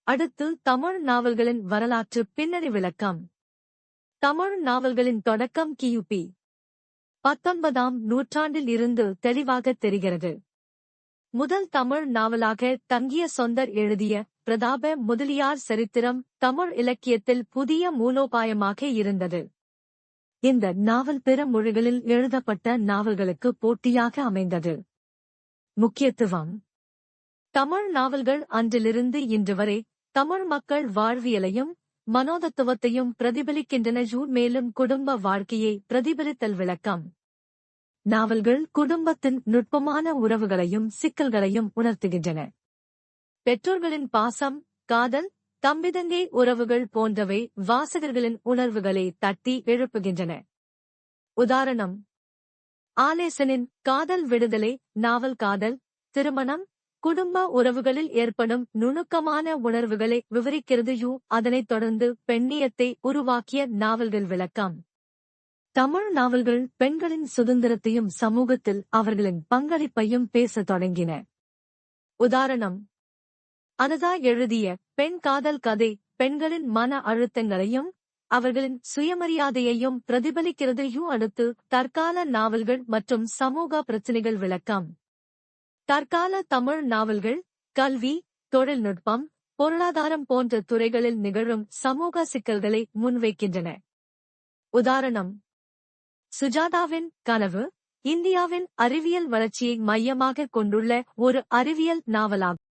அடுத்து தமிழ் நாவல்களின் வரலாற்று பின்னணி விளக்கம். தமிழ் நாவல்களின் தொடக்கம் கிபி 19ஆம் நூற்றாண்டில் இருந்து தெளிவாகத் தெரிகிறது. முதல் தமிழ் நாவலாக தங்கிய சொந்தர் எழுதிய பிரதாப முதலியார் சரித்திரம் தமிழ் இலக்கியத்தில் புதிய மூலோபாயமாக இருந்தது. இந்த நாவல் பிற மொழிகளில் எழுதப்பட்ட நாவல்களுக்கு போட்டியாக அமைந்தது. முக்கியத்துவம். தமிழ் நாவல்கள் அன்றிலிருந்து இன்று வரை தமிழ் மக்கள் வாழ்வியலையும் மனோதத்துவத்தையும் பிரதிபலிக்கின்றன. மேலும் குடும்ப வாழ்க்கையை பிரதிபலித்தல் விளக்கம். நாவல்கள் குடும்பத்தின் நுட்பமான உறவுகளையும் சிக்கல்களையும் உணர்த்துகின்றன. பெற்றோர்களின் பாசம், காதல், தம்பிதங்கை உறவுகள் போன்றவை வாசகர்களின் உணர்வுகளை தட்டி எழுப்புகின்றன. உதாரணம்: ஆலேசனின் காதல் விடுதலை நாவல் காதல், திருமணம், குடும்ப உறவுகளில் ஏற்படும் நுணுக்கமான உணர்வுகளை விவரிக்கிறது. அதனைத் தொடர்ந்து பெண்ணியத்தை உருவாக்கிய நாவல்கள் விளக்கம். தமிழ் நாவல்கள் பெண்களின் சுதந்திரத்தையும் சமூகத்தில் அவர்களின் பங்களிப்பையும் பேசத் தொடங்கின. உதாரணம்: அனதா எழுதிய பெண் காதல் கதை பெண்களின் மன அழுத்தங்களையும் அவர்களின் சுயமரியாதையையும் பிரதிபலிக்கிறது. அடுத்து தற்கால நாவல்கள் மற்றும் சமூக பிரச்சினைகள் விளக்கம். தற்கால தமிழ் நாவல்கள் கல்வி, தொழில்நுட்பம், பொருளாதாரம் போன்ற துறைகளில் நிகழும் சமூக சிக்கல்களை முன்வைக்கின்றன. உதாரணம்: சுஜாதாவின் கனவு இந்தியாவின் அறிவியல் வளர்ச்சியை மையமாகக் கொண்டுள்ள ஒரு அறிவியல் நாவலாகும்.